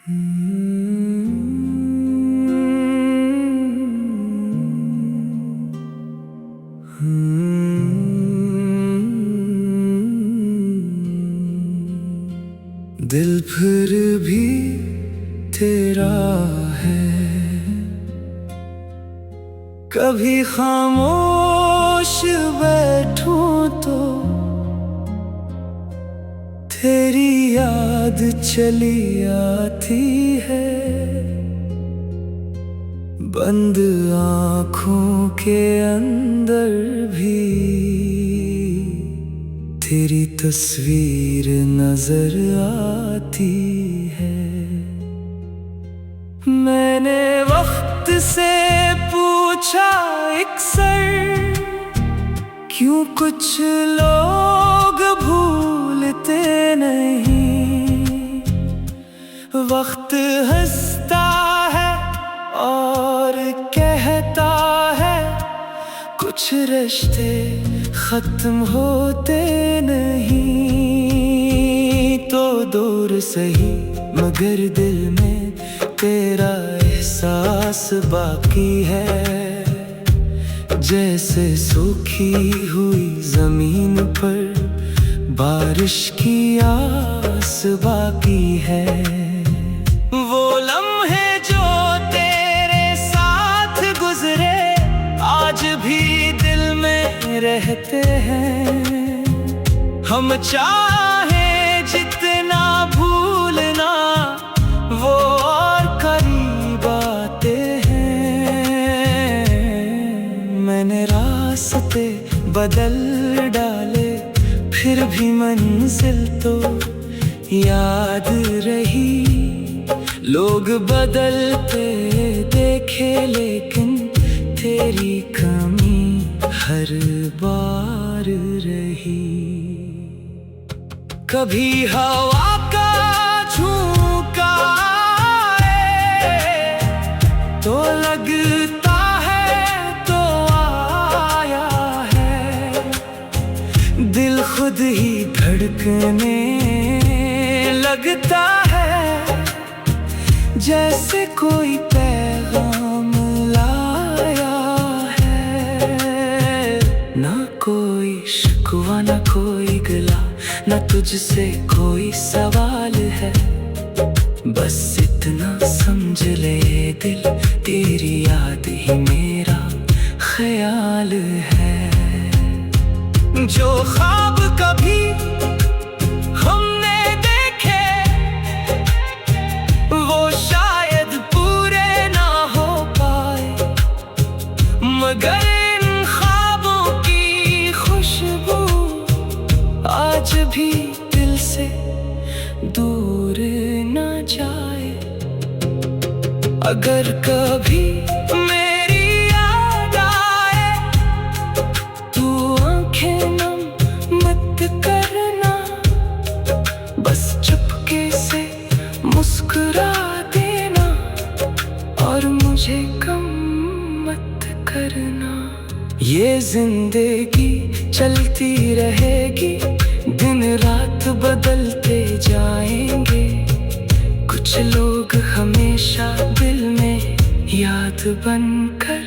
दिल फिर भी तेरा है, कभी खामोश बैठूं तो तेरी याद चली आती है। बंद आँखों के अंदर भी तेरी तस्वीर नजर आती है। मैंने वक्त से पूछा अक्सर, क्यों कुछ लोग भूलते नहीं। वक्त हंसता है और कहता है, कुछ रिश्ते खत्म होते नहीं। तो दूर सही मगर दिल में तेरा एहसास बाकी है। जैसे सूखी हुई जमीन पर बारिश की आस बाकी है। वो लम्हे जो तेरे साथ गुजरे आज भी दिल में रहते हैं। हम चाहे जितना भूलना वो और करीब आते हैं। मैंने रास्ते बदल डाले फिर भी मंजिल तो याद रही। लोग बदलते देखे लेकिन तेरी कमी हर बार रही। कभी हवा का झोंका आए तो लगता है तो आया है। दिल खुद ही धड़कने लगता है, जैसे कोई पैगाम लाया है। ना कोई शिकवा ना कोई गिला, ना तुझसे कोई सवाल है। बस इतना समझ ले दिल, तेरी याद ही मेरा ख्याल है। जो ख्वाब कभी हमने देखे वो शायद पूरे ना हो पाए, मगर इन ख्वाबों की खुशबू आज भी दिल से दूर न जाए। अगर कभी मेरी याद आए तू आंखें नम मत करना। बस चुपके से मुस्कुरा देना और मुझे कम मत करना। ये जिंदगी चलती रहेगी, दिन रात बदलते जाएंगे। कुछ लोग हमेशा दिल में याद बनकर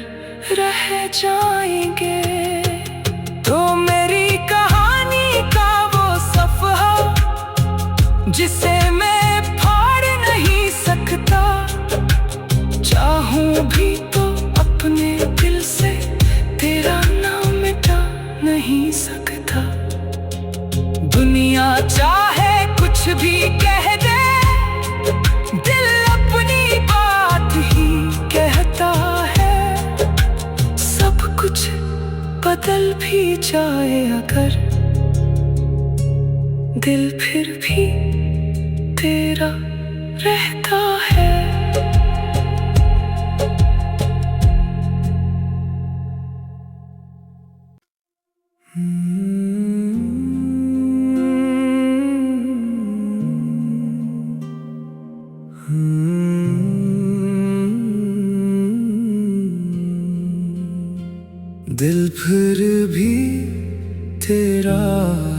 रह जाएंगे। तो मेरी कहानी का वो सफ़हा जिसे मैं फाड़ नहीं सकता, चाहूं भी तो अपने दिल से तेरा नाम मिटा नहीं सकता। दुनिया चाहे कुछ भी कह दे, दिल अपनी बात ही कहता है। सब कुछ बदल भी जाए अगर दिल फिर भी तेरा रहता है। दिल फिर भी तेरा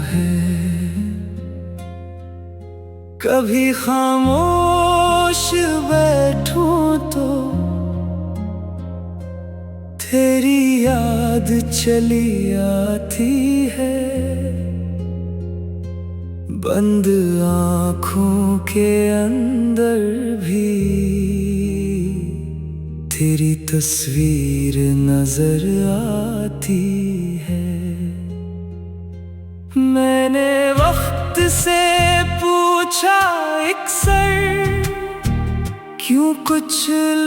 है, कभी खामोश खामोश बैठूं तो तेरी याद चली आती है। बंद आँखों के अंदर भी तेरी तस्वीर नजर आती है। मैंने वक्त से पूछा अक्सर, क्यों कुछ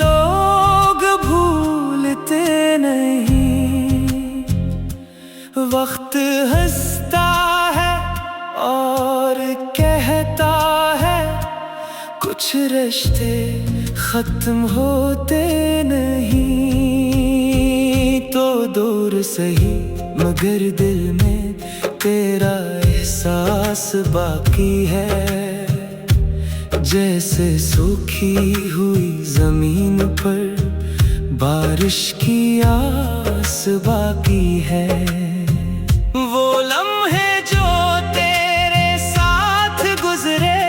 लोग भूलते नहीं। वक्त हंसता है और कहता है, कुछ रिश्ते खत्म होते नहीं। तो दूर सही मगर दिल में तेरा एहसास बाकी है। जैसे सूखी हुई जमीन पर बारिश की आस बाकी है। वो लम्हे जो तेरे साथ गुजरे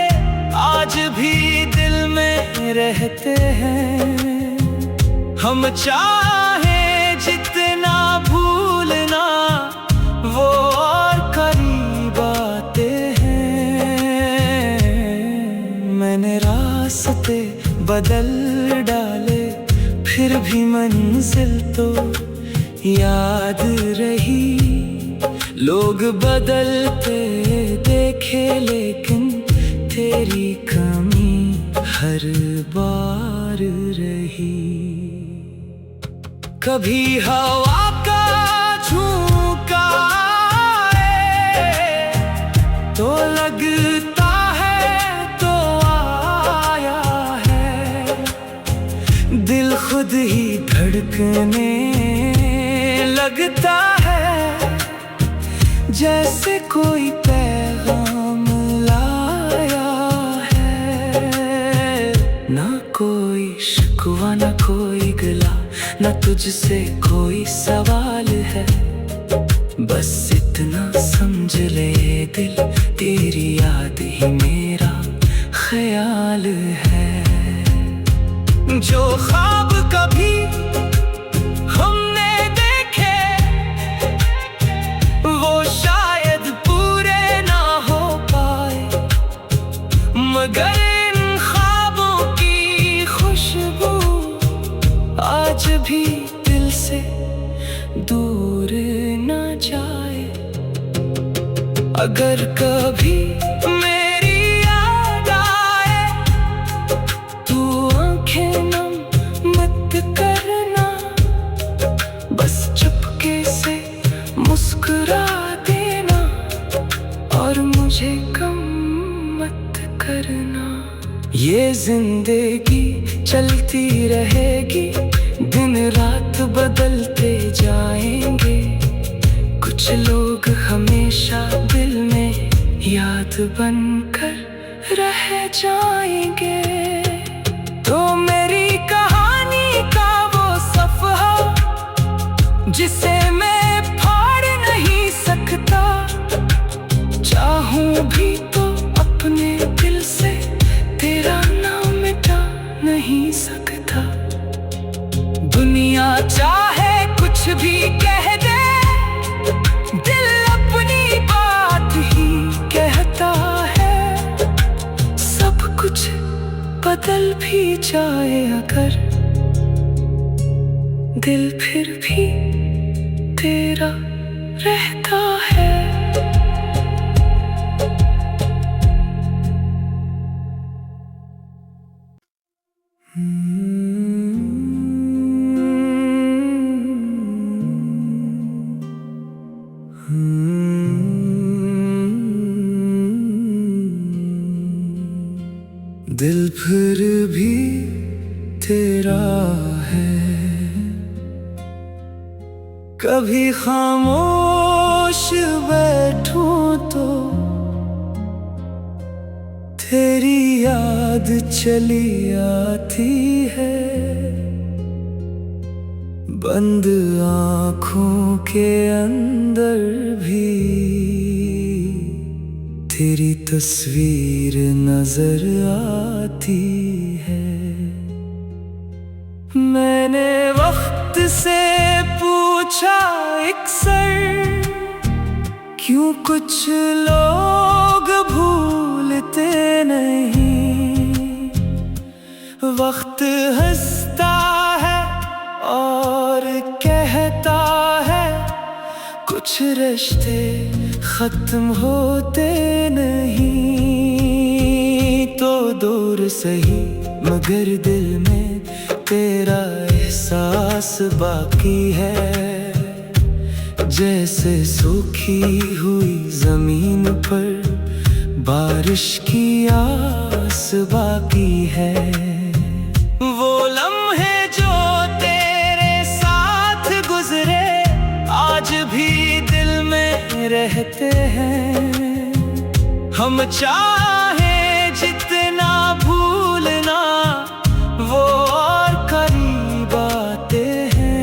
आज भी दिल में रहते हैं। हम चाहे जितना भूलना वो और करीब आते हैं। मैंने रास्ते बदल डाले फिर भी मंजिल तो याद रही। लोग बदलते देखे लेकिन तेरी कमी हर बार रही। कभी हवा का झोंका आए तो लगता है तो आया है। दिल खुद ही धड़कने लगता है, जैसे कोई पैगाम लाया है। ना कोई शिकवा ना कोई गिला, ना तुझसे कोई सवाल है। बस इतना समझ ले दिल, तेरी याद ही मेरा ख्याल है। जो ख्वाब कभी हमने देखे वो शायद पूरे ना हो पाए, मगर इन ख्वाबों की खुशबू आज भी दिल से दूर न जाए। अगर कभी मेरी याद आए तू आंखें नम मत करना। बस चुपके से मुस्कुरा देना और मुझे कम मत करना। ये जिंदगी चलती रहेगी, दिन रात बदलते जाएंगे। कुछ लोग हमेशा दिल में याद बनकर रह जाएंगे। तो मेरी कहानी का वो सफ़हा जिसे मैं फाड़ नहीं सकता, चाहूं भी तो अपने दिल से तेरा नाम मिटा नहीं सकता। दुनिया चाहे कुछ भी कह दे, दिल अपनी बात ही कहता है। सब कुछ बदल भी जाए अगर दिल फिर भी तेरा रहता है। दिल फिर भी तेरा है। कभी खामोश बैठूं तो तेरी याद चली आती है। बंद आँखों के अंदर भी तेरी तस्वीर नजर आती है। से पूछा एक सर, क्यों कुछ लोग भूलते नहीं। वक्त हंसता है और कहता है, कुछ रिश्ते खत्म होते नहीं। तो दूर सही मगर दिल में तेरा एहसास बाकी है। जैसे सूखी हुई जमीन पर बारिश की आस बाकी है। वो लम्हे जो तेरे साथ गुजरे आज भी दिल में रहते हैं। हम चाहे जितना भूलना वो और करीब आते हैं।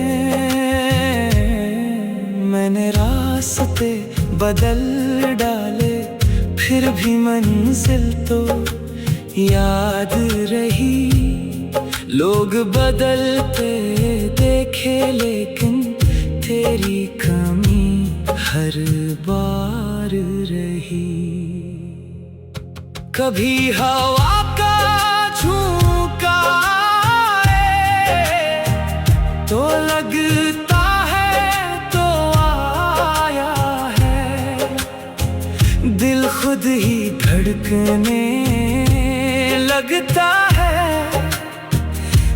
मैंने रास्ते बदल डाले फिर भी मंजिल तो याद रही। लोग बदलते देखे लेकिन तेरी कमी हर बार रही। कभी हवा का झोंका आए तो लगता है तो आया है। दिल खुद ही धड़कने लगता है,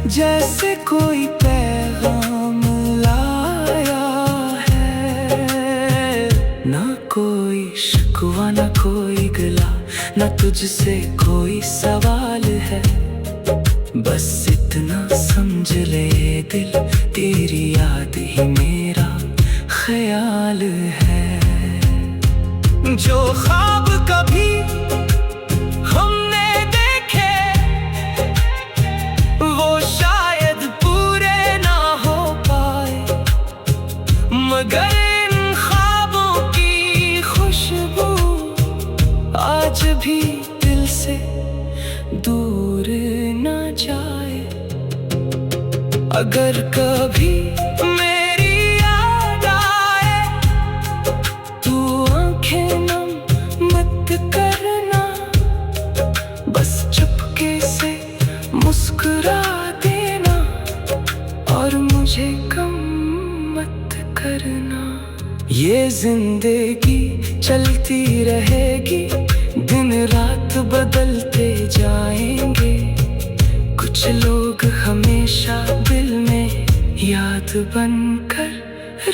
जैसे कोई पैगाम लाया है। ना कोई शिकवा ना कोई गिला, ना तुझसे कोई सवाल है। बस इतना समझ ले दिल, तेरी याद ही मेरा ख्याल है। जो ख्वाब कभी हमने देखे वो शायद पूरे ना हो पाए, मगर इन ख्वाबों की खुशबू आज भी दिल से दूर न जाए। अगर कभी मेरी याद आए तू आंखें नम मत करना, बस चुपके से मुस्कुरा देना और मुझे कम मत करना। ये जिंदगी चलती रहेगी, दिन रात बदलते जाएंगे। कुछ लोग हमेशा दिल में याद बनकर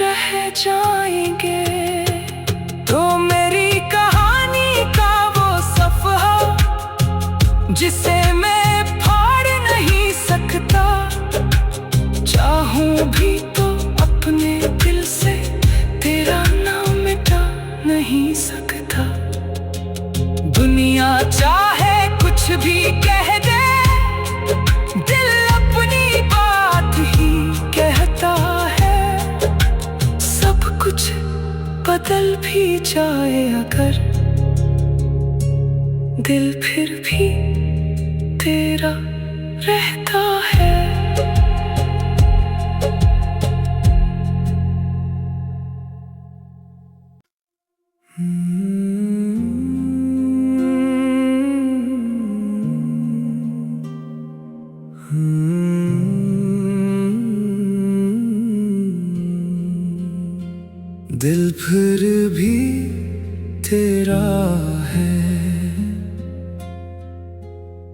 रह जाएंगे। तो मेरी कहानी का वो सफ़हा जिसे मैं फाड़ नहीं सकता, चाहूं भी तो अपने दिल से तेरा नाम मिटा नहीं सकता। दुनिया चाहे कुछ भी कह दे, दिल अपनी बात ही कहता है। सब कुछ बदल भी जाए अगर दिल फिर भी तेरा रहता है। दिल फिर भी तेरा है।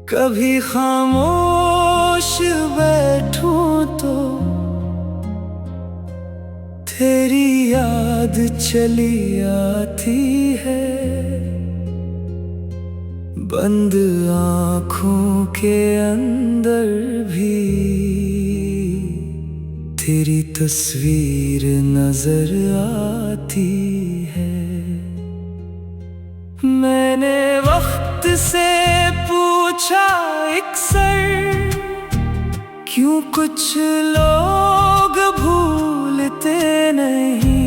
कभी खामोश बैठूं तो तेरी याद चली आती है। बंद आँखों के अंदर भी तेरी तस्वीर नजर आती है। मैंने वक्त से पूछा एक सर, क्यों कुछ लोग भूलते नहीं।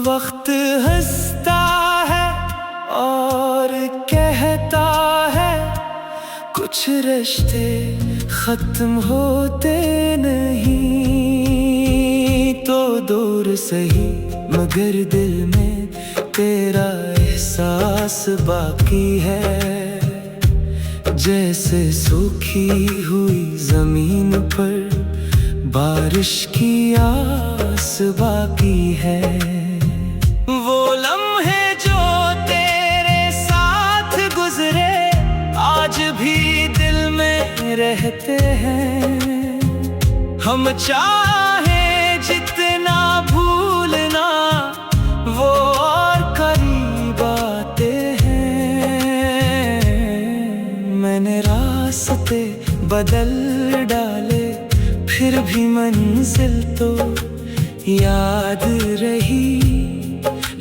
वक्त हंसता है और कहता है, कुछ कुछ रिश्ते खत्म होते नहीं, तो दूर सही मगर दिल में तेरा एहसास बाकी है। जैसे सूखी हुई जमीन पर बारिश की आस बाकी है। वो लम्हे जो तेरे साथ गुजरे आज भी दिल में रहते हैं। हम चाहे जितना भूलना वो और करीब आते हैं। मैंने रास्ते बदल डाले फिर भी मंजिल तो याद रही।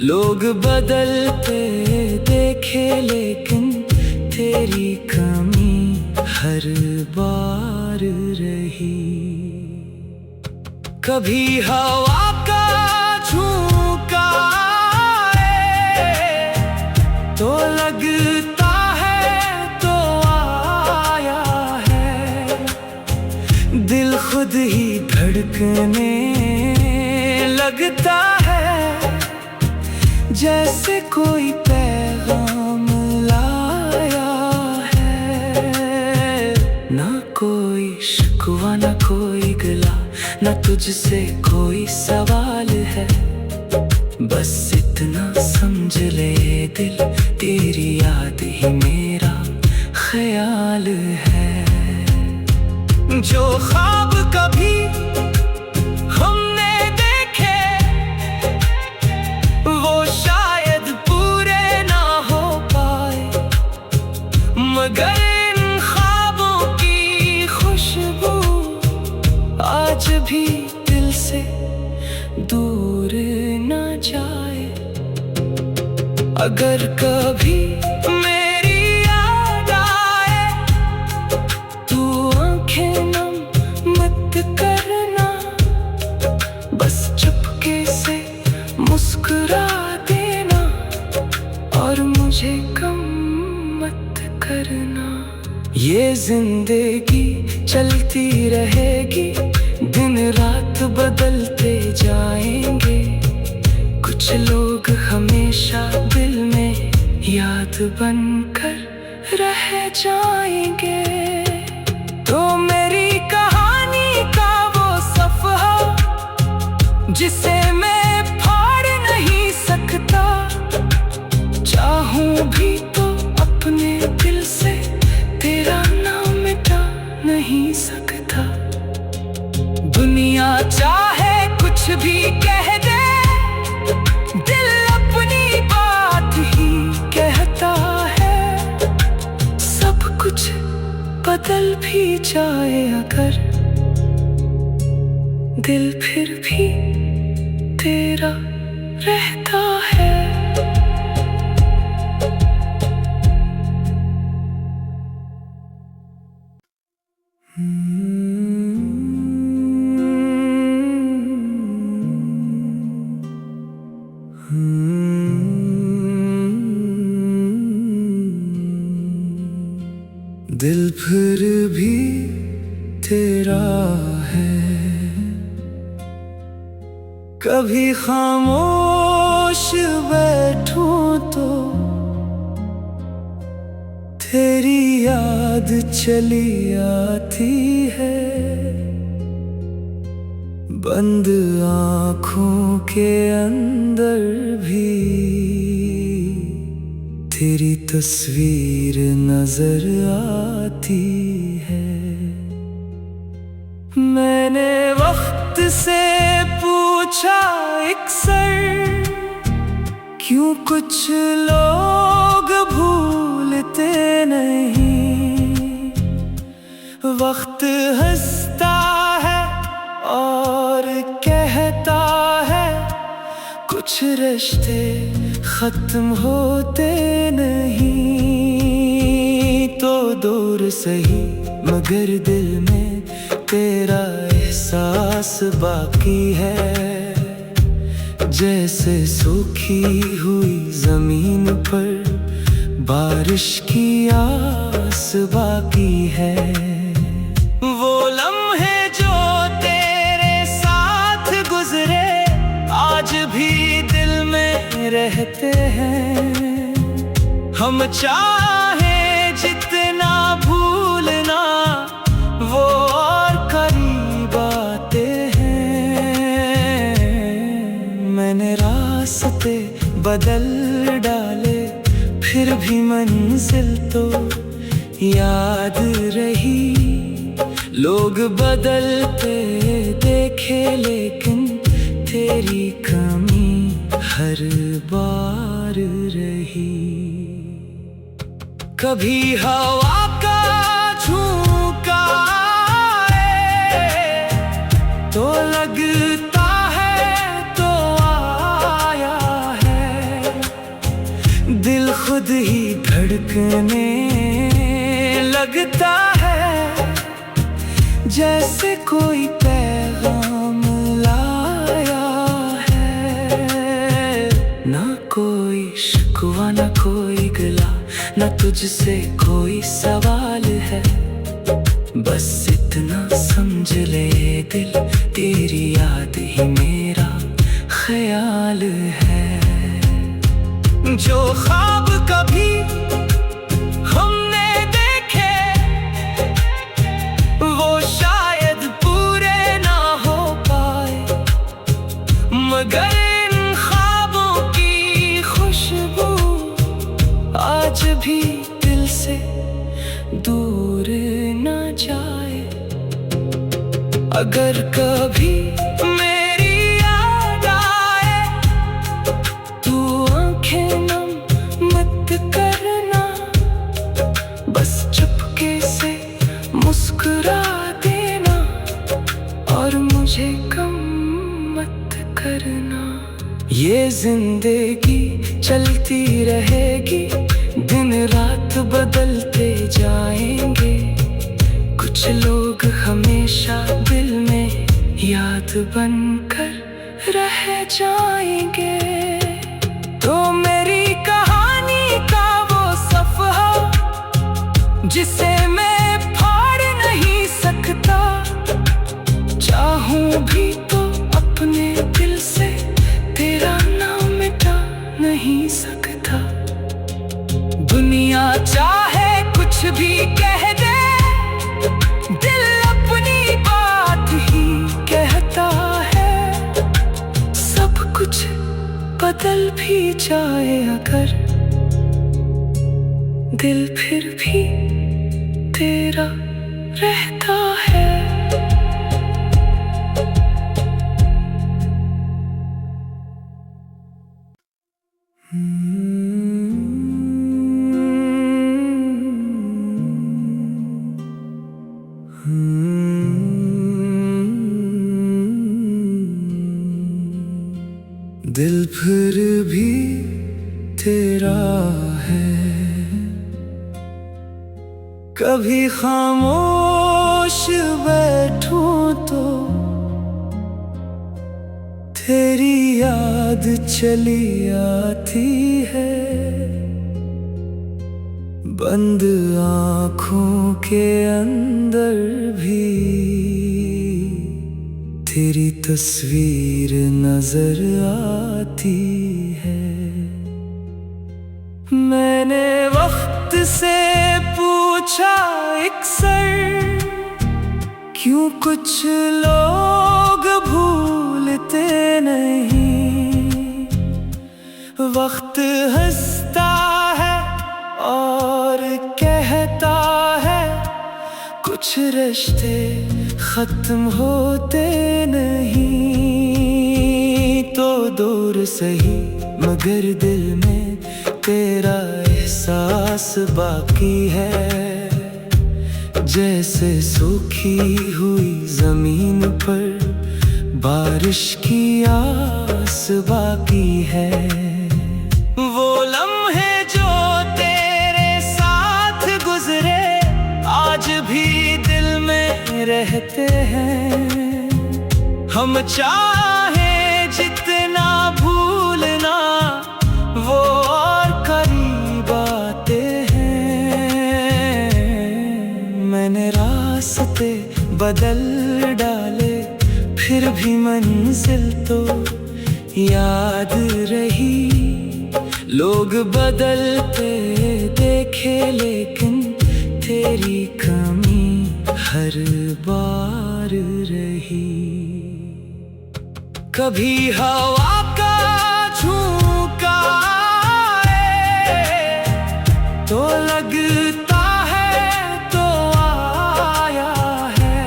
लोग बदलते देखे लेकिन तेरी कमी हर बार रही। कभी हवा का झोंका आए तो लगता है तो आया है। दिल खुद ही धड़कने लगता है जैसे कोई पैगाम लाया है। ना कोई शिकवा ना कोई गिला, ना तुझसे कोई सवाल है। बस इतना समझ ले दिल तेरी याद ही मेरा ख्याल है। जो ख्वाब कभी हमने देखे वो शायद पूरे ना हो पाए, मगर इन ख्वाबों की खुशबू आज भी दिल से दूर न जाए। अगर कभी मेरी याद आए तू आंखें नम मत करना, बस चुपके से मुस्कुरा देना और मुझे कम मत करना। ये जिंदगी चलती रहेगी, दिन रात बदलते जाएंगे। कुछ लोग हमेशा दिल में याद बनकर रह जाएंगे। तो मेरी कहानी का वो सफ़हा जिसे मैं फाड़ नहीं सकता, चाहूं भी तो अपने दिल से तेरा नाम मिटा नहीं सकता। दुनिया चाहे कुछ भी कह दे, दिल अपनी बात ही कहता है। सब कुछ बदल भी जाए अगर दिल फिर भी तेरा रहता है। दिल फिर भी तेरा है। कभी खामोश बैठूं तो तेरी याद चली आती है। बंद आँखों के अंदर भी तेरी तस्वीर नजर आती है। मैंने वक्त से पूछा अक्सर क्यों कुछ लोग भूलते नहीं। वक्त हंसता है और कहता है कुछ रिश्ते खत्म होते नहीं, तो दूर सही मगर दिल में तेरा एहसास बाकी है। जैसे सूखी हुई जमीन पर बारिश की आस बाकी है। वो लम्हे जो तेरे साथ गुजरे आज भी दिल में रहते हैं। हम चाहे जितना भूलना वो और करीब आते हैं। मैंने रास्ते बदल डाले फिर भी मंजिल तो याद रही। लोग बदलते देखे लेकिन तेरी कमी हर बार रही। कभी हवा का झोंका आए तो लगता है तो आया है। दिल खुद ही धड़कने लगता है जैसे कोई पैगाम लाया है। ना कोई शिकवा ना कोई गिला ना तुझसे कोई सवाल है। बस इतना समझ ले दिल तेरी याद ही मेरा ख्याल है। जो ख्वाब कभी हमने देखे वो शायद पूरे ना हो पाए, मगर इन ख्वाबों की खुशबू आज भी दिल से दूर न जाए। अगर कभी मेरी याद आए तू आंखें नम मत करना। बस चुपके से मुस्कुरा देना और मुझे कम मत करना। ये जिंदगी चलती रहेगी, दिन रात बदलते जाएंगे। कुछ लोग हमेशा दिल में याद बनकर रह जाएंगे। तो मेरी कहानी का वो सफ़हा जिसे मैं फाड़ नहीं सकता, चाहूं भी तो अपने दिल से तेरा नाम मिटा नहीं सकता। दुनिया चाहे कुछ भी कह दे, दिल अपनी बात ही कहता है। सब कुछ बदल भी जाए अगर दिल फिर भी तेरा रहता है। दिल फिर भी तेरा है। कभी खामोश बैठूं तो तेरी याद चली आती है। बंद आँखों के अंदर भी तेरी तस्वीर नजर आती है। मैंने वक्त से पूछा अक्सर क्यों कुछ लोग भूलते नहीं। वक्त हंसता है और कहता है कुछ रिश्ते खत्म होते नहीं। तो दूर सही मगर दिल में तेरा एहसास बाकी है। जैसे सूखी हुई जमीन पर बारिश की आस बाकी है। वो लम्हे जो तेरे साथ गुजरे आज भी दिल में रहते हैं। हम चाहे जितना भूलना वो और करीब आते रास्ते बदल डाले, फिर भी मंजिल तो याद रही। लोग बदलते देखे लेकिन तेरी कमी हर बार रही। कभी हवा का झोंका आए तो लगता है तो आया है,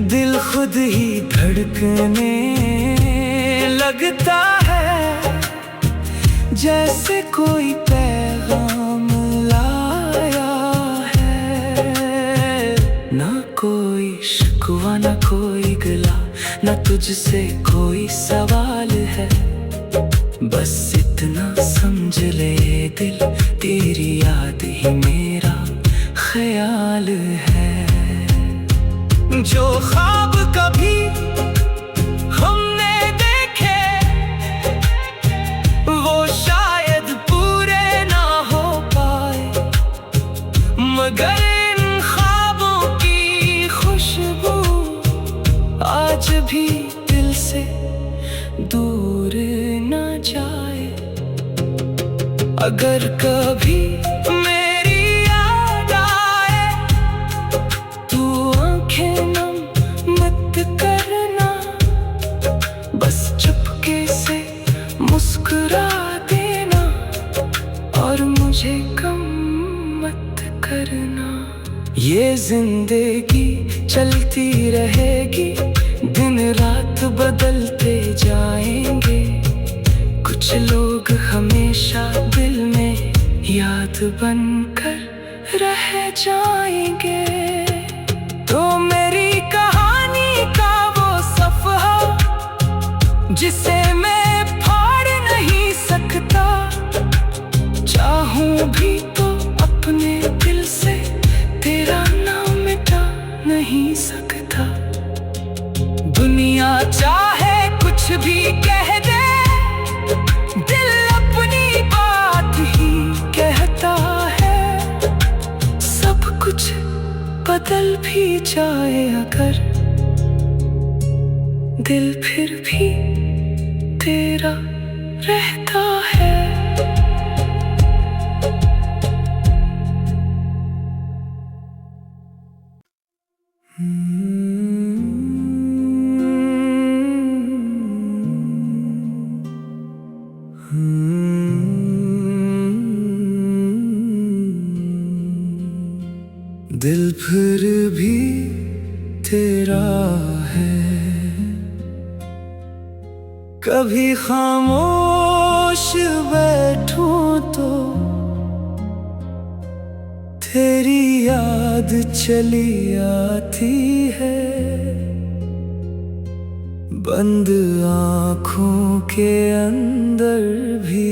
दिल खुद ही धड़कने लगता है, जैसे कोई पैगाम लाया है। ना कोई शिकवा ना कोई गिला, ना तुझसे कोई सवाल है, बस इतना समझ ले दिल, तेरी याद ही मेरा ख्याल है। जो ख्वाब कभी हमने देखे वो शायद पूरे ना हो पाए, मगर इन ख्वाबों की खुशबू आज भी दिल से दूर न जाए। अगर कभी मेरी याद आए तू आंखें नम मत करना, बस चुपके से मुस्कुरा देना और मुझे कम मत करना। ये जिंदगी चलती रहेगी, दिन रात बदलते जाएंगे, कुछ लोग हमेशा दिल में याद बनकर रह जाएंगे। तो मेरी कहानी का वो सफ़हा जिसे मैं फाड़ नहीं सकता, चाहूं भी तो अपने दिल से तेरा नाम मिटा नहीं सकता। दुनिया चाहे कुछ भी कह दे, दिल अपनी बात ही कहता है। सब कुछ बदल भी जाए अगर दिल फिर भी तेरा रहता है। दिल फिर भी तेरा है, कभी खामोश बैठूं तो तेरी याद चली आती है। बंद आँखों के अंदर भी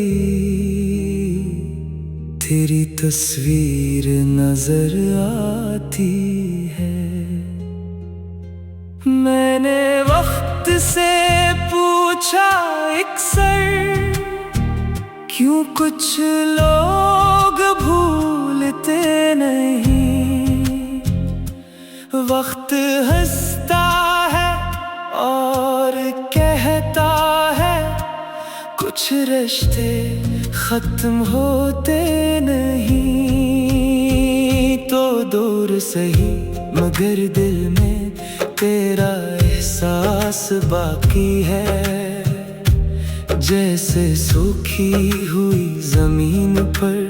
तेरी तस्वीर नजर आती है। मैंने वक्त से पूछा अक्सर, क्यों कुछ लोग भूलते नहीं। वक्त हंसता है और कहता है कुछ रिश्ते खत्म होते नहीं। तो दूर सही मगर दिल में तेरा एहसास बाकी है। जैसे सूखी हुई जमीन पर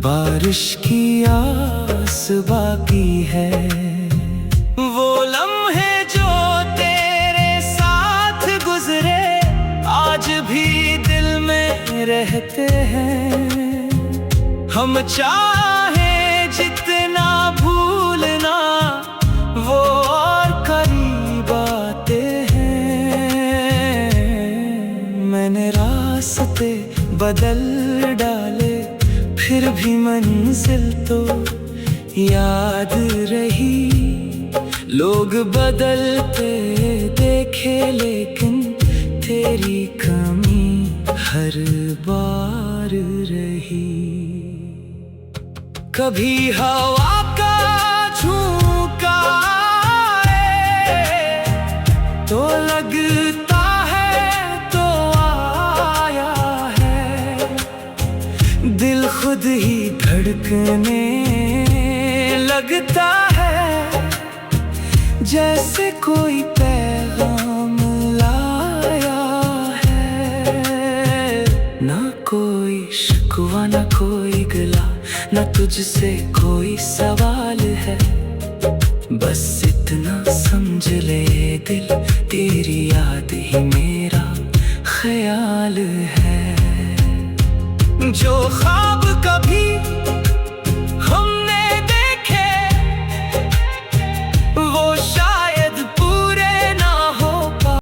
बारिश की आस बाकी है। वो लम्हे जो तेरे साथ गुजरे आज भी दिल में रहते हैं। हम चाहे जितना भूलना वो और करीब आते हैं। मैंने रास्ते बदल डाले फिर भी मंजिल तो याद रही। लोग बदलते देखे लेकिन तेरी कमी हर बार रही। कभी हवा का खुद ही धड़कने लगता है, जैसे कोई पैगाम लाया है। ना कोई शिकवा ना कोई गिला, ना तुझसे कोई सवाल है। बस इतना समझ ले दिल, तेरी याद ही मेरा ख्याल है। जो ख्वाब कभी